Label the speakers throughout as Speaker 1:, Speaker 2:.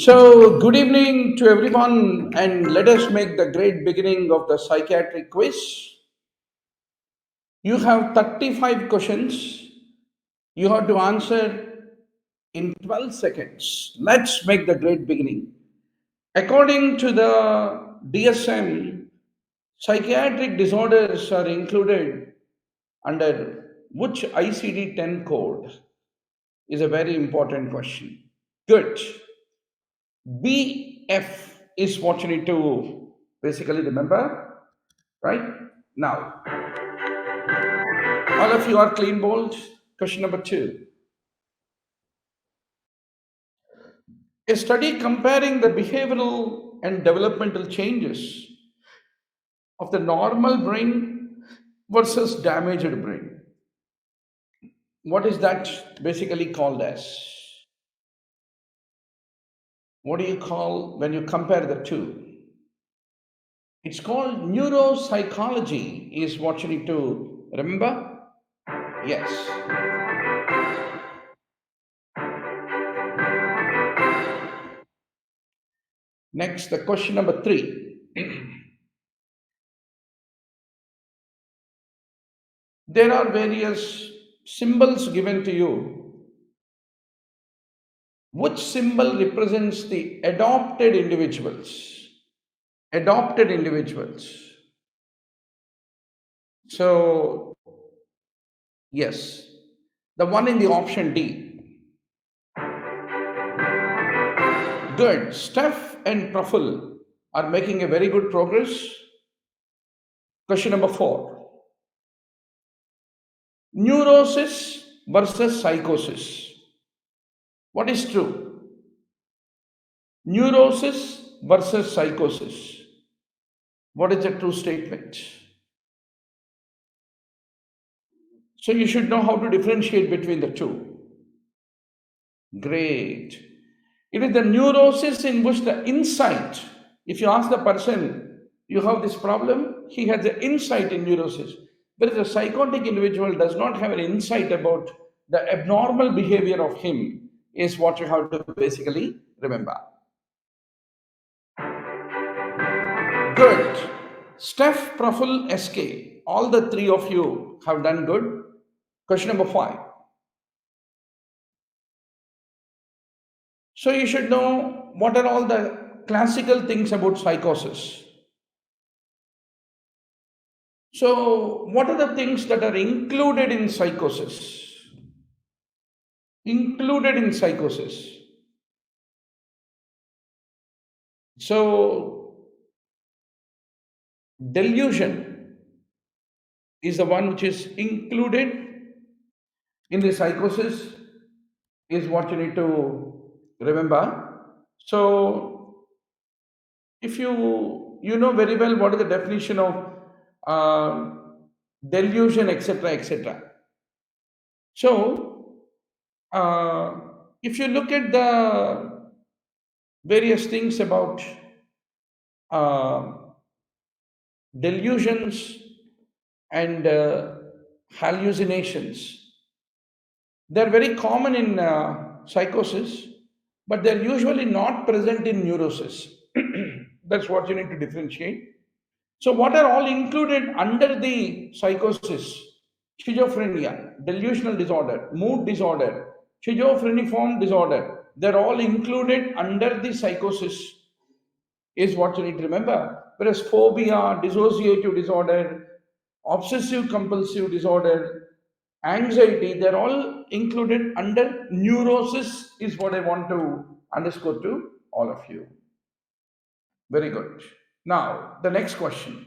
Speaker 1: So, good evening to everyone, and let us make the great beginning of the psychiatric quiz. You have 35 questions. You have to answer in 12 seconds. Let's make the great beginning. According to the DSM, psychiatric disorders are included under which ICD 10 code is a very important question. Good. BF is what you need to basically remember, right? Now, all of you are clean bowled. Question number 2. A study comparing the behavioral and developmental changes of the normal brain versus damaged brain. What is that basically called as? What do you call when you compare the two? It's called neuropsychology, is what you need to remember. Yes. Next, the question number 3. There are various symbols given to you. Which symbol represents the adopted individuals? Adopted individuals. So, yes, the one in the option D. Good. Steph and Praful are making a very good progress. Question number 4. Neurosis versus psychosis. What is true? Neurosis versus psychosis. What is the true statement? So you should know how to differentiate between the two. Great. It is the neurosis in which the insight, if you ask the person, you have this problem, he has the insight in neurosis. Whereas a psychotic individual does not have an insight about the abnormal behavior of him, is what you have to basically remember. Good. Steph, Praful, SK, all the three of you have done good. Question number 5. So you should know what are all the classical things about psychosis. So, what are the things that are included in psychosis? Included in psychosis. So, delusion is the one which is included in the psychosis, is what you need to remember. So, if you know very well what is the definition of uh, delusion, etc., etc. So, if you look at the various things about uh, delusions and hallucinations, they're very common in psychosis, but they're usually not present in neurosis. That's what you need to differentiate. So, what are all included under the psychosis? Schizophrenia, delusional disorder, mood disorder, schizophreniform disorder, they're all included under the psychosis, is what you need to remember. Whereas phobia, dissociative disorder, obsessive compulsive disorder, anxiety, they're all included under neurosis, is what I want to underscore to all of you. Very good. Now, the next question.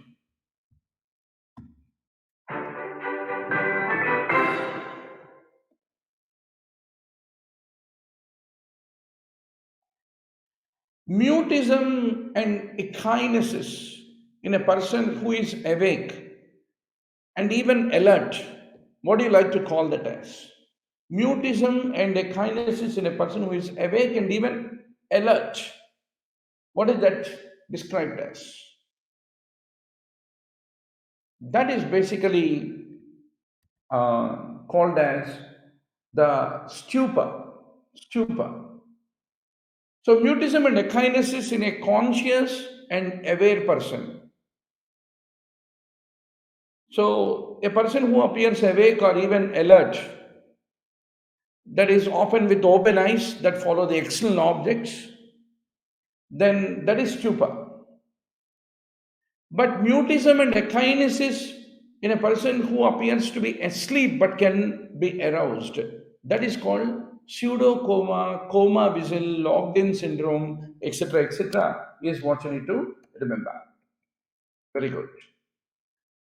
Speaker 1: Mutism and echinasis in a person who is awake and even alert. What do you like to call that as? Mutism and echinasis in a person who is awake and even alert. What is that described as? That is basically called as the stupor. Stupor. So, mutism and echinesis in a conscious and aware person. So, a person who appears awake or even alert, that is often with open eyes that follow the external objects, then that is stupor. But mutism and echinesis in a person who appears to be asleep but can be aroused, that is called pseudo coma, coma visual, locked in syndrome, etc., is what you need to remember. Very good.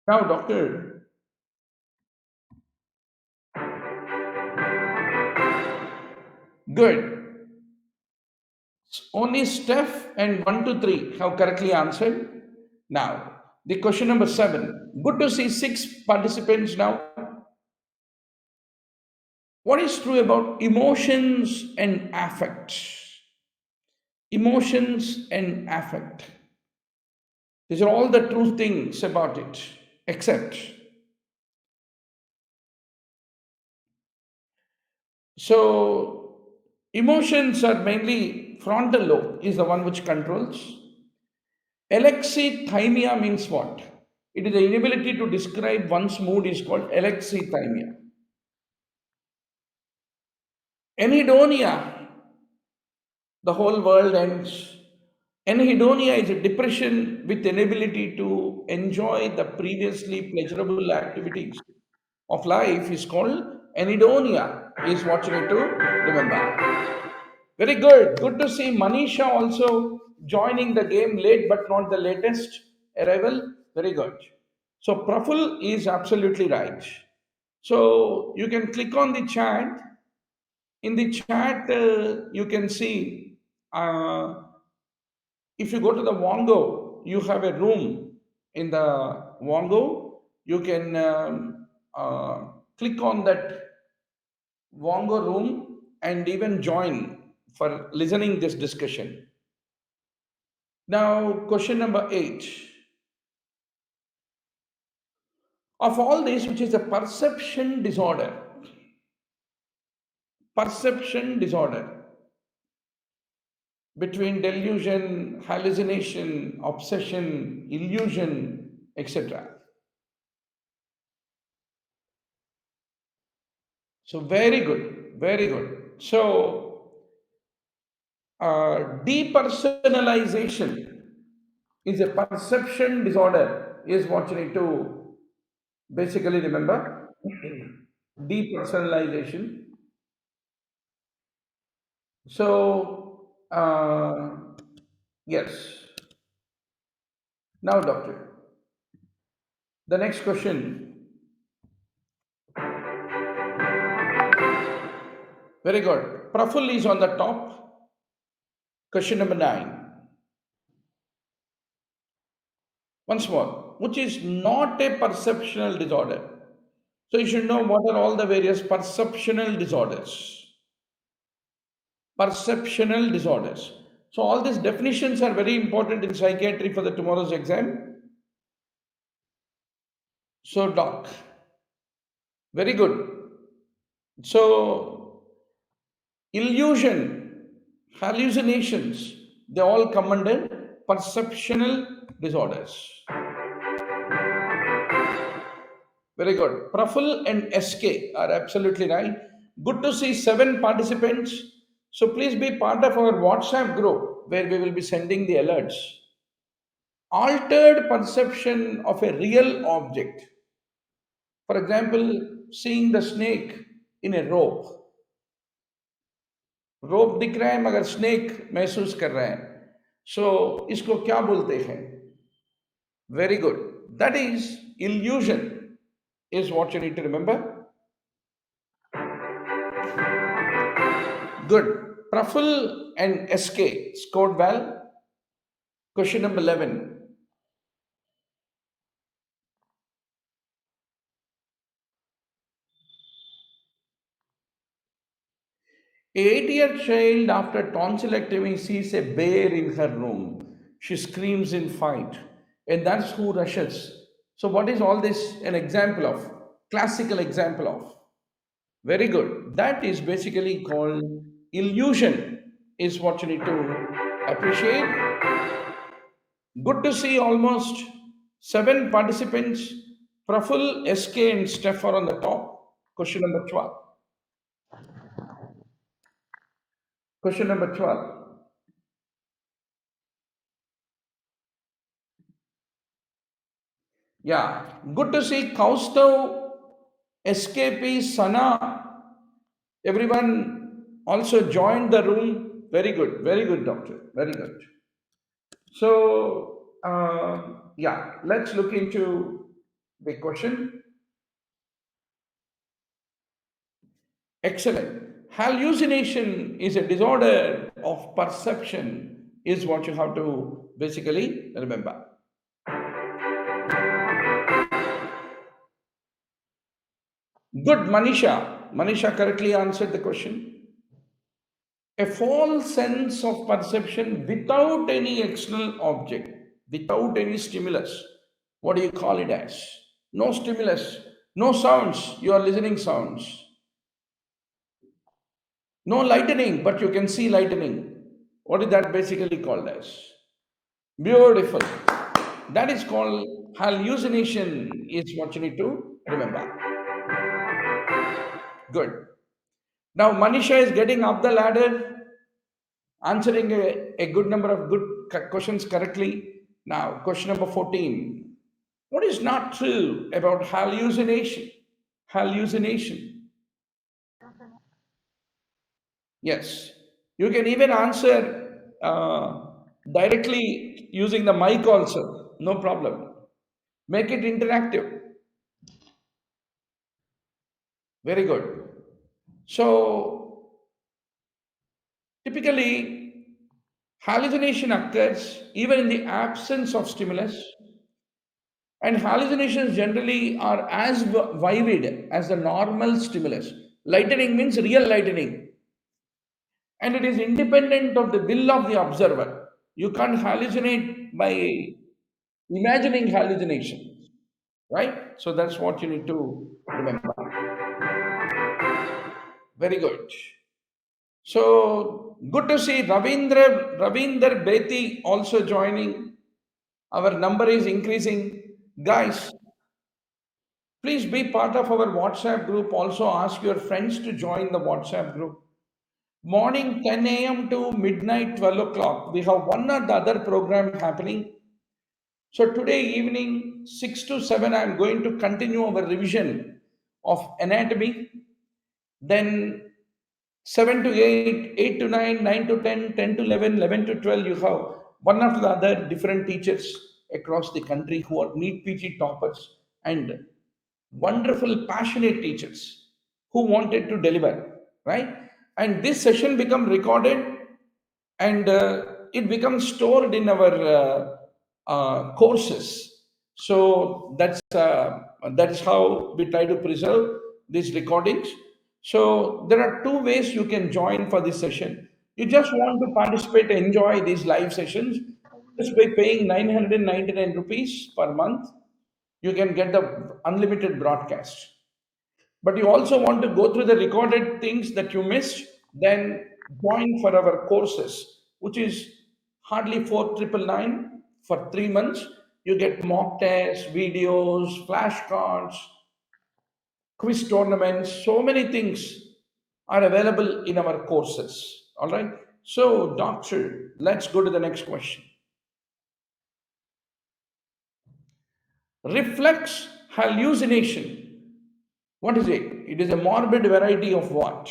Speaker 1: Now, doctor, good. Only Steph and 1 to 3 have correctly answered. Now, the question number 7. Good to see 6 participants now. What is true about emotions and affect? Emotions and affect. These are all the true things about it, except. So, emotions are mainly frontal lobe, is the one which controls. Alexithymia means what? It is the inability to describe one's mood is called alexithymia. Anhedonia, the whole world ends. Anhedonia is a depression with inability to enjoy the previously pleasurable activities of life is called anhedonia, is what you need to remember. Very good. Good to see Manisha also joining the game late but not the latest arrival. Very good. So Praful is absolutely right. So you can click on the chat. In the chat, you can see if you go to the Wongo, you have a room in the Wongo. You can click on that Wongo room and even join for listening this discussion. Now, question number 8. Of all this, which is a perception disorder between delusion, hallucination, obsession, illusion, etc. So, very good, very good. So, depersonalization is a perception disorder, is what you need to basically remember. Depersonalization. So, yes. Now, doctor, the next question. Very good. Praful is on the top. Question number 9. Once more, which is not a perceptual disorder. So, you should know what are all the various perceptual disorders. Perceptual disorders. So, all these definitions are very important in psychiatry for the tomorrow's exam. So, doc, very good. So, illusion, hallucinations, they all come under perceptual disorders. Very good. Praful and SK are absolutely right. Good to see 7 participants. So please be part of our WhatsApp group where we will be sending the alerts. Altered perception of a real object. For example, seeing the snake in a rope. रोप दिख रहा है मगर snake महसूस कर रहा है सो इसको क्या बोलते हैं very good that is illusion is what you need to remember. Good. Praful and SK scored well. Question number 11. 8-year child after tonsillectomy sees a bear in her room. She screams in fright, and that's who rushes. So, what is all this an example of? Classical example of. Very good. That is basically called illusion. is what you need to appreciate. Good to see almost seven participants. Praful, SK, and Steph are on the top. Question number 12. Question number 12. Yeah, good to see Kaustav, SKP, Sana. Everyone also joined the room. Very good, doctor. Very good. So, yeah, let's look into the question. Excellent. Hallucination is a disorder of perception, is what you have to basically remember. Good, Manisha. Manisha correctly answered the question. A false sense of perception without any external object, without any stimulus. What do you call it as? No stimulus, no sounds. You are listening sounds. No lightning, but you can see lightning. What is that basically called as? Beautiful. That is called hallucination, is what you need to remember. Good. Now, Manisha is getting up the ladder, answering a good number of good questions correctly. Now, question number 14. What is not true about hallucination? Hallucination. Yes. You can even answer directly using the mic also. No problem. Make it interactive. Very good. So, typically, hallucination occurs even in the absence of stimulus, and hallucinations generally are as vivid as the normal stimulus. Lightning means real lightning, and it is independent of the will of the observer. You can't hallucinate by imagining hallucinations, right? So that's what you need to remember. Very good. So good to see Ravinder Beti also joining. Our number is increasing. Guys, please be part of our WhatsApp group. Also ask your friends to join the WhatsApp group. Morning 10 a.m. to midnight 12 o'clock. We have one or the other program happening. So today evening 6 to 7, I am going to continue our revision of anatomy. Then 7 to 8, 8 to 9, 9 to 10, 10 to 11, 11 to 12, you have one after the other different teachers across the country who are NEETPG toppers and wonderful, passionate teachers who wanted to deliver, right? And this session become recorded and it becomes stored in our courses. So that is how we try to preserve these recordings. So there are two ways you can join for this session. You just want to participate, enjoy these live sessions, just by paying 999 rupees per month. You can get the unlimited broadcast, but you also want to go through the recorded things that you missed, then join for our courses, which is hardly 4999 for 3 months. You get mock tests, videos, flashcards, quiz tournaments, so many things are available in our courses. All right. So, doctor, let's go to the next question. Reflex hallucination. What is it? It is a morbid variety of what?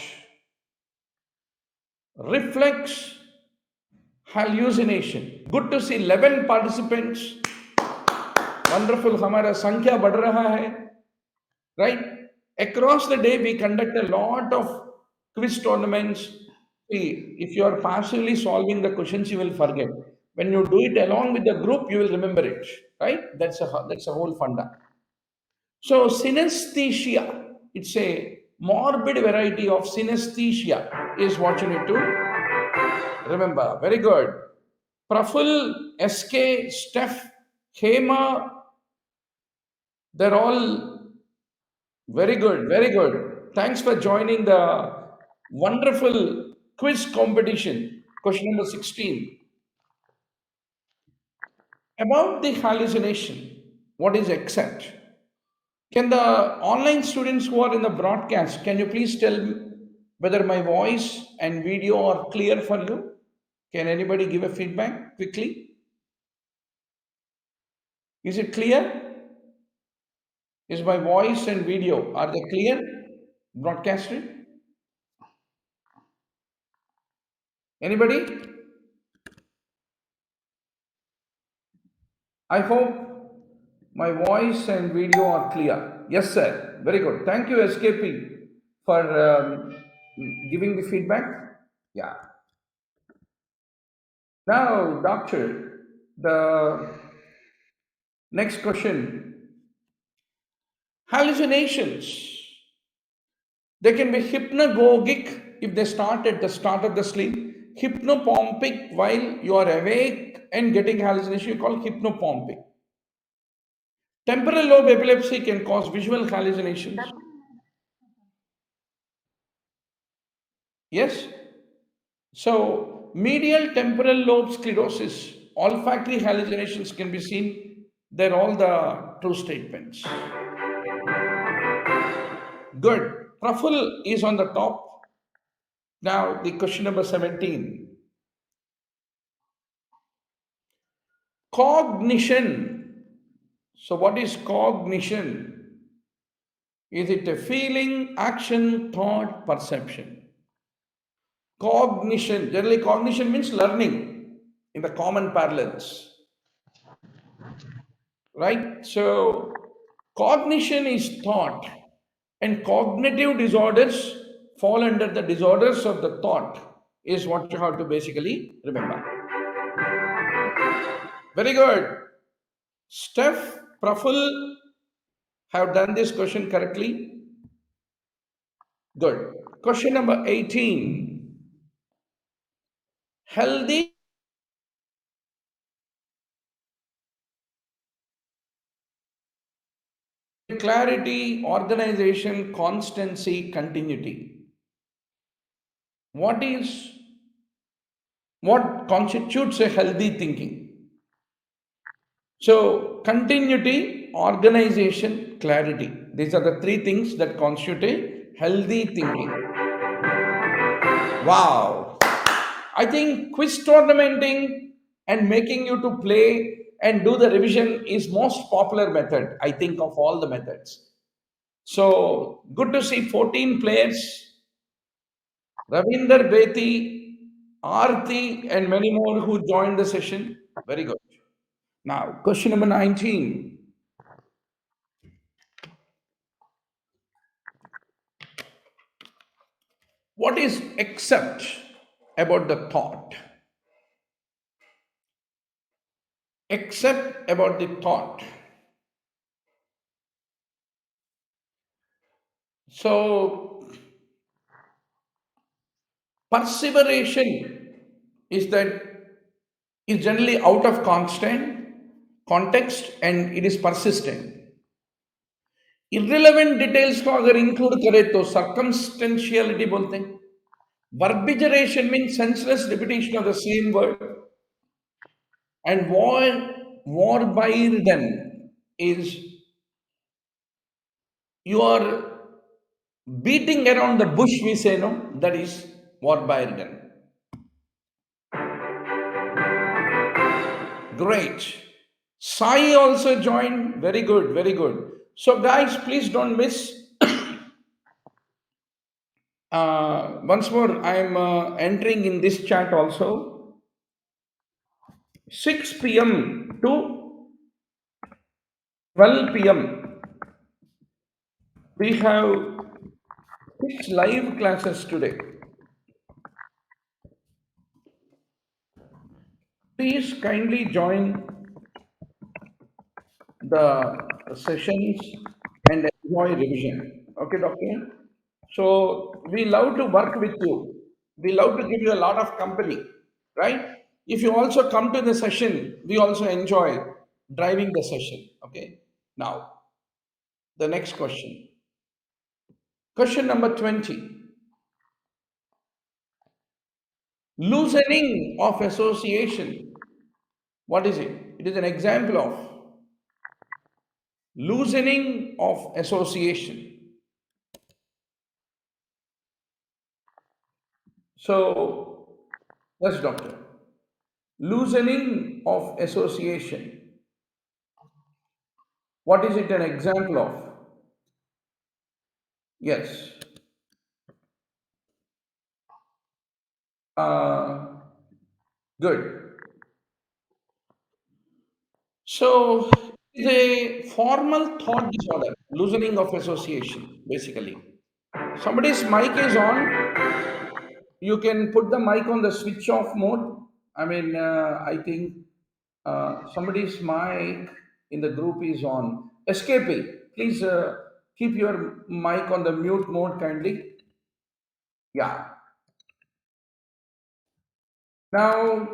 Speaker 1: Reflex hallucination. Good to see 11 participants. Wonderful. हमारा संख्या बढ़ रहा है, right? Across the day, we conduct a lot of quiz tournaments. See, if you are passively solving the questions, you will forget. When you do it along with the group, you will remember it, right? That's a whole funda. So synesthesia, it's a morbid variety of synesthesia, is what you need to remember. Very good. Praful, SK, Steph, Hema, they're all very good, very good. Thanks for joining the wonderful quiz competition. Question number 16. About the hallucination, what is accept? Can the online students who are in the broadcast, can you please tell me whether my voice and video are clear for you? Can anybody give a feedback quickly? Is it clear? Is my voice and video, are they clear? Broadcasted? Anybody? I hope my voice and video are clear. Yes, sir. Very good. Thank you, SKP, for giving the feedback. Yeah. Now, doctor, the next question. Hallucinations. They can be hypnagogic if they start at the start of the sleep, hypnopompic while you are awake and getting hallucination, you call hypnopompic. Temporal lobe epilepsy can cause visual hallucinations. Yes. So, medial temporal lobe sclerosis, olfactory hallucinations can be seen. They're all the true statements. Good. Truffle is on the top. Now, the question number 17. Cognition. So, what is cognition? Is it a feeling, action, thought, perception? Cognition. Generally, cognition means learning in the common parlance, right? So, cognition is thought, and cognitive disorders fall under the disorders of the thought, is what you have to basically remember. Very good. Steph, Praful have done this question correctly. Good. Question number 18. Healthy clarity, organization, constancy, continuity. What is what constitutes a healthy thinking? So continuity, organization, clarity. These are the three things that constitute a healthy thinking. Wow. I think quiz tournamenting and making you to play and do the revision is most popular method, I think, of all the methods. So good to see 14 players, Ravinder Beti, Arti, and many more who joined the session. Very good. Now, question number 19. What is accept about the thought? Accept about the thought. So, perseveration is that is generally out of constant context and it is persistent. Irrelevant details को अगर include करे तो circumstantiality बोलते हैं. Verbigeration means senseless repetition of the same word. And Warburden is you are beating around the bush, we say, no? That is Warburden. Great. Sai also joined. Very good, very good. So, guys, please don't miss. Once more, I am entering in this chat also. 6 p.m. to 12 p.m. We have 6 live classes today. Please kindly join the sessions and enjoy revision. Okay, doctor? So we love to work with you. We love to give you a lot of company, right? If you also come to the session, we also enjoy driving the session. Okay. Now, the next question. Question number 20. Loosening of association. What is it? It is an example of loosening of association. So, yes, doctor. Loosening of association. What is it an example of? Yes. Uh, Good. So, it's a formal thought disorder, loosening of association, basically. Somebody's mic is on. You can put the mic on the switch off mode. I think somebody's mic in the group is on. Escaping. Please keep your mic on the mute mode kindly. Yeah. Now,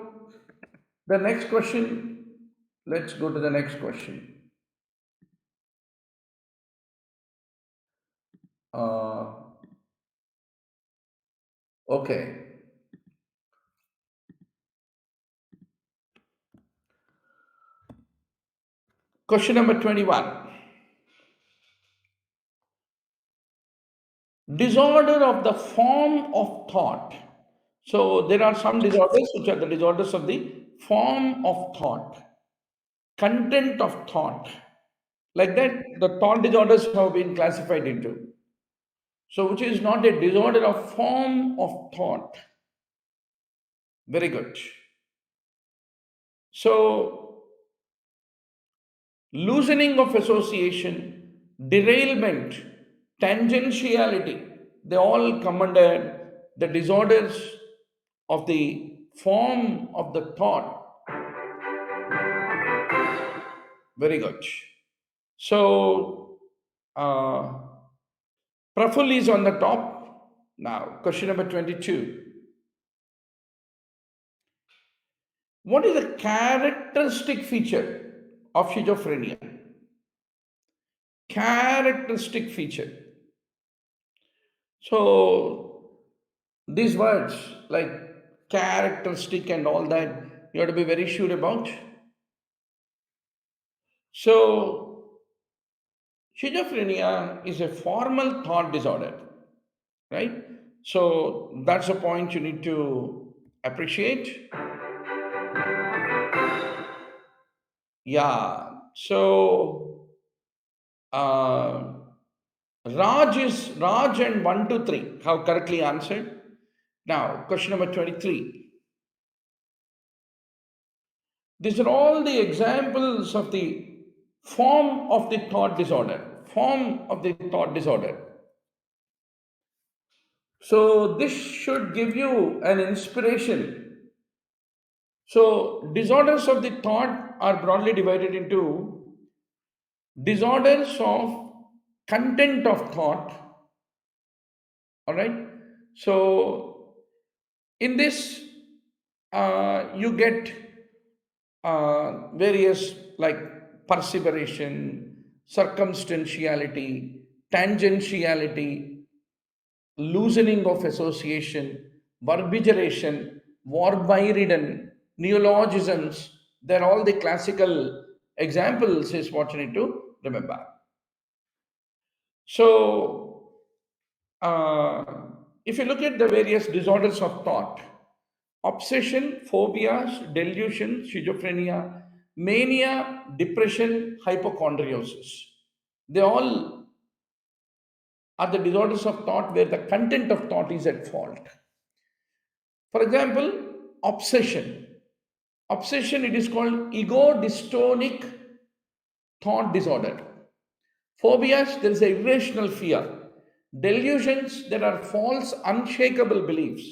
Speaker 1: the next question. Let's go to the next question. Uh, okay. Question number 21. Disorder of the form of thought. So there are some disorders which are the disorders of the form of thought, content of thought. Like that, the thought disorders have been classified into. So, which is not a disorder of form of thought. Very good. So, loosening of association, derailment, tangentiality, they all come under the disorders of the form of the thought. Very good. So, uh, Praful is on the top. Now, question number 22. What is the characteristic feature of schizophrenia? Characteristic feature. So, these words like characteristic and all that, you have to be very sure about. So, schizophrenia is a formal thought disorder, right? So, that's a point you need to appreciate. Yeah. So, uh, Raj and 1 2 3 have correctly answered. Now, question number 23. These are all the examples of the form of the thought disorder. Form of the thought disorder. So, this should give you an inspiration. So, disorders of the thought are broadly divided into disorders of content of thought. All right. So, in this, you get various like perseveration, circumstantiality, tangentiality, loosening of association, verbigeration, Warbyridden, neologisms. They're all the classical examples, is what you need to remember. So, uh, if you look at the various disorders of thought, obsession, phobias, delusion, schizophrenia, mania, depression, hypochondriosis. They all are the disorders of thought where the content of thought is at fault. For example, obsession. Obsession, it is called ego dystonic thought disorder. Phobias, there is a irrational fear. Delusions, there are false, unshakable beliefs.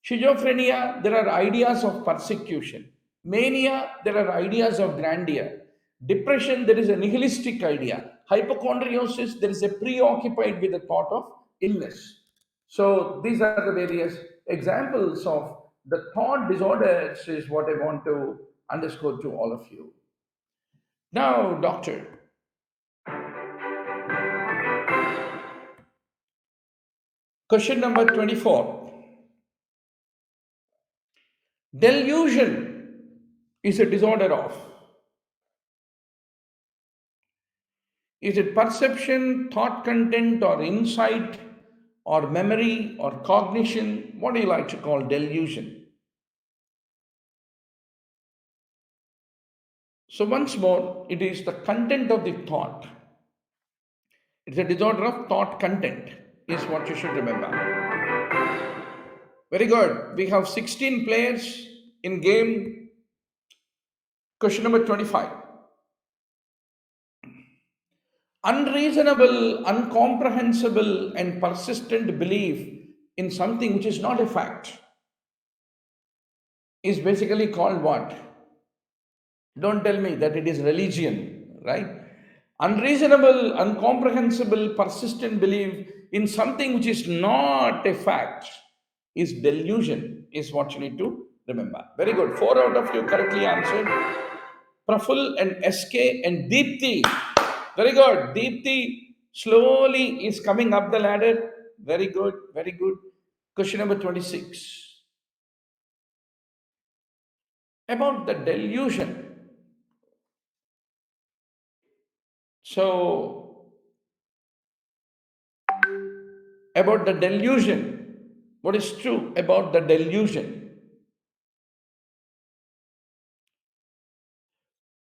Speaker 1: Schizophrenia, there are ideas of persecution. Mania, there are ideas of grandeur. Depression, there is a nihilistic idea. Hypochondriosis, there is a preoccupied with the thought of illness. So these are the various examples of the thought disorders, is what I want to underscore to all of you. Now, doctor, question number 24. Delusion is a disorder of. Is it perception, thought content, or insight, or memory, or cognition? What do you like to call delusion? So, once more, it is the content of the thought. It's a disorder of thought content, is what you should remember. Very good. We have 16 players in game. Question number 25. Unreasonable, incomprehensible, and persistent belief in something which is not a fact is basically called what? Don't tell me that it is religion, right? Unreasonable, incomprehensible, persistent belief in something which is not a fact is delusion, is what you need to remember. Very good. 4 out of you correctly answered. Praful and SK and Deepthi. Very good. Deepthi slowly is coming up the ladder. Very good. Very good. Question number 26. About the delusion. So, about the delusion. What is true about the delusion?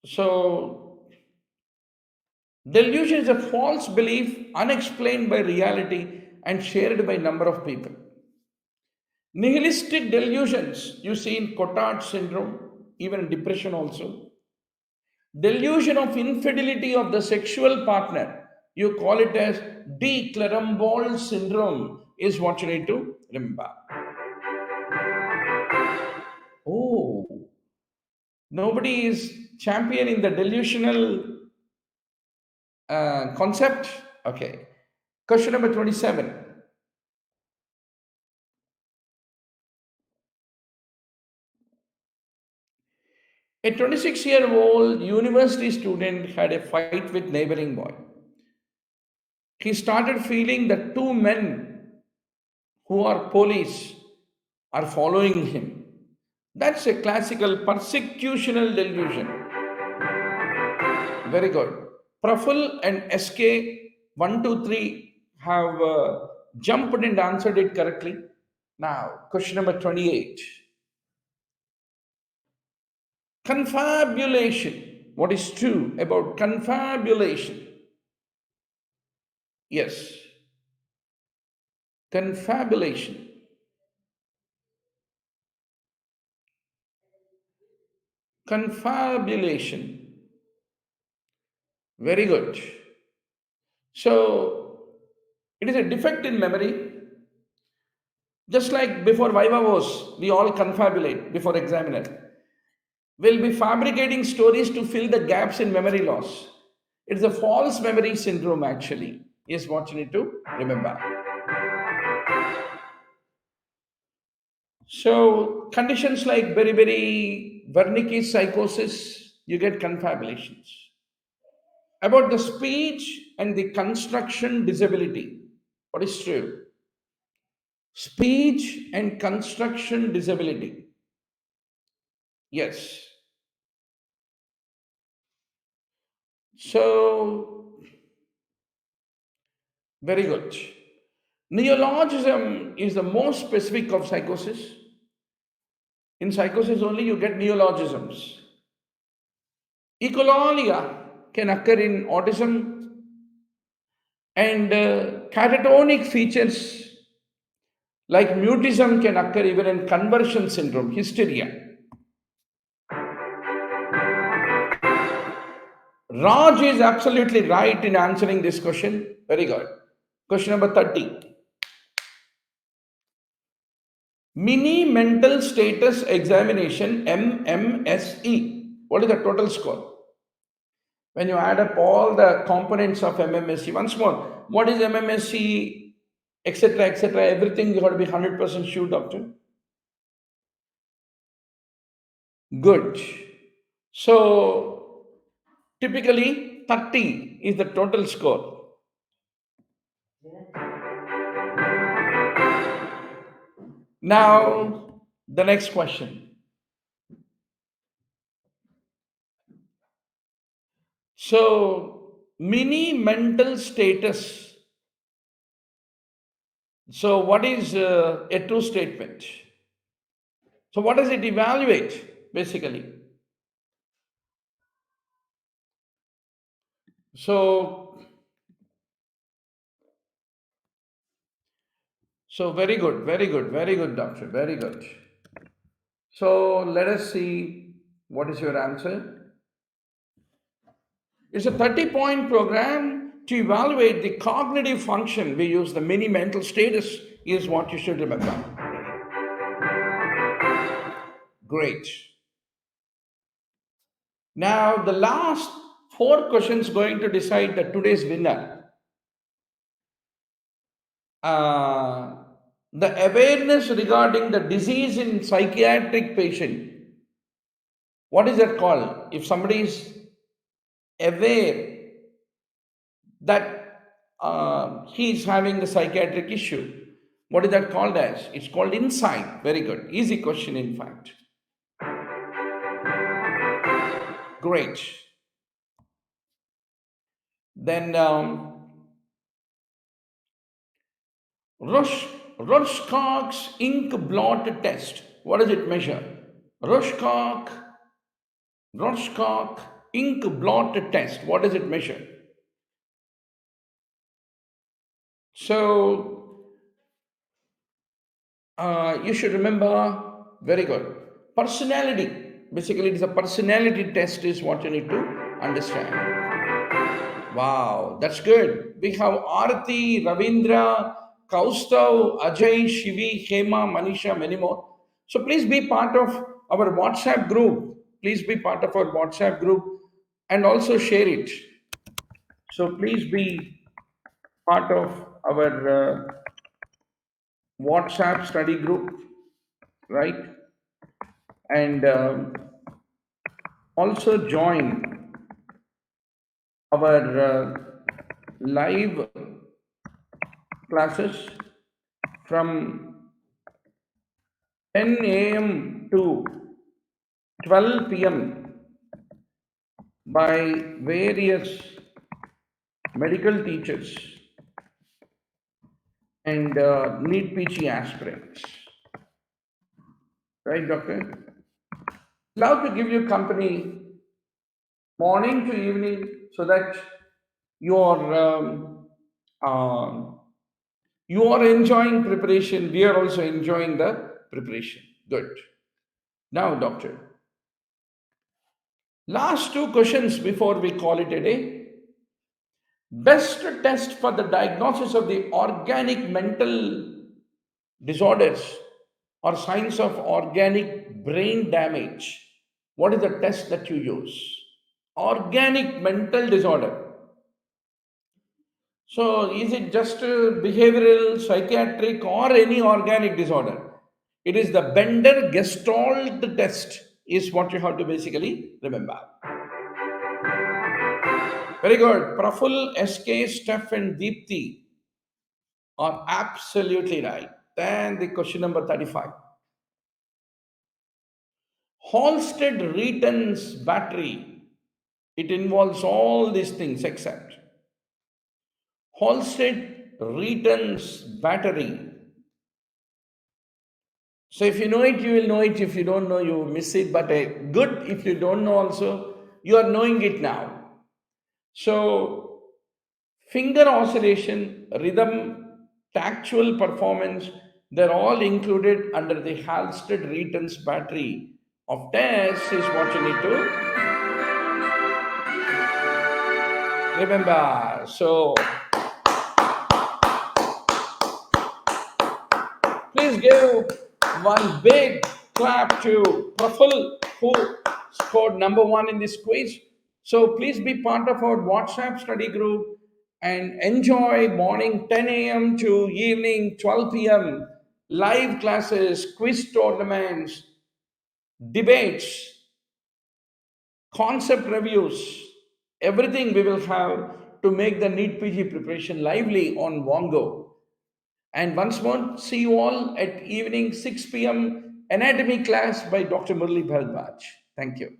Speaker 1: So, delusion is a false belief unexplained by reality and shared by a number of people. Nihilistic delusions you see in Cotard syndrome, even in depression also. Delusion of infidelity of the sexual partner, you call it as de Clerambault syndrome, is what you need to remember. Oh, nobody is championing the delusional concept. Okay. Question number 27. A 26-year-old university student had a fight with neighboring boy. He started feeling that two men who are police are following him. That's a classical persecutional delusion. Very good. Praful and SK 123 have jumped and answered it correctly. Now, question number 28. Confabulation. What is true about confabulation? Yes. Confabulation. Confabulation. Very good. So, it is a defect in memory. Just like before Viva was, we all confabulate before examiner. We'll be fabricating stories to fill the gaps in memory loss. It's a false memory syndrome, actually, is what you need to remember. So, conditions like beriberi, Wernicke psychosis, you get confabulations. About the speech and the construction disability, what is true? Speech and construction disability. Yes. So, very good. Neologism is the most specific of psychosis. In psychosis only you get neologisms. Echolalia can occur in autism, and catatonic features like mutism can occur even in conversion syndrome, hysteria. Raj is absolutely right in answering this question. Very good. Question number 30. Mini mental status examination, MMSE. What is the total score? When you add up all the components of MMSE, once more, what is MMSE, etc., etc., everything you got to be 100% sure, doctor. Good. So, typically 30 is the total score. Now, the next question. So, mini mental status. So, what is a true statement? So, what does it evaluate basically? So, very good, very good, very good, doctor, very good. So, let us see what is your answer. It's a 30-point program to evaluate the cognitive function. We use the mini mental status, is what you should remember. Great. Now, the last four questions going to decide the today's winner. Uh, the awareness regarding the disease in psychiatric patient. What is that called? If somebody is aware that he is having the psychiatric issue, what is that called as? It's called insight. Very good. Easy question, in fact. Great. Then Rorschach's ink blot test. What does it measure? Rorschach, Rorschach ink blot test. What does it measure? So you should remember, very good. Personality. Basically, it is a personality test, is what you need to understand. Wow, that's good. We have Arati, Ravindra, Kaustav, Ajay, Shivi, Hema, Manisha, many more. So please be part of our WhatsApp group. Please be part of our WhatsApp group and also share it. So please be part of our WhatsApp study group, right? And also join our live classes from 10 a.m. to 12 p.m. by various medical teachers and NEETPG aspirants. Right, doctor? Love to give you company morning to evening so that you are you are enjoying preparation. We are also enjoying the preparation. Good. Now, doctor, last two questions before we call it a day. Best test for the diagnosis of the organic mental disorders or signs of organic brain damage. What is the test that you use? Organic mental disorder. So, is it just behavioral, psychiatric, or any organic disorder? It is the Bender Gestalt test, is what you have to basically remember. Very good. Praful, SK, Steph, and Deepthi are absolutely right. Then the question number 35. Halstead-Reiten's battery. It involves all these things except Halstead-Reiten's battery. So if you know it, you will know it. If you don't know, you will miss it. But good if you don't know also, you are knowing it now. So finger oscillation, rhythm, tactual performance, they're all included under the Halstead-Reiten's battery of tests is what you need to remember. So please give one big clap to Praful, who scored number one in this quiz. So please be part of our WhatsApp study group and enjoy morning 10 a.m. to evening 12 p.m. live classes, quiz tournaments, debates, concept reviews, everything we will have to make the NEET PG preparation lively on Wongo. And once more, see you all at evening 6 p.m. anatomy class by Dr. Murli Bharadwaj. Thank you.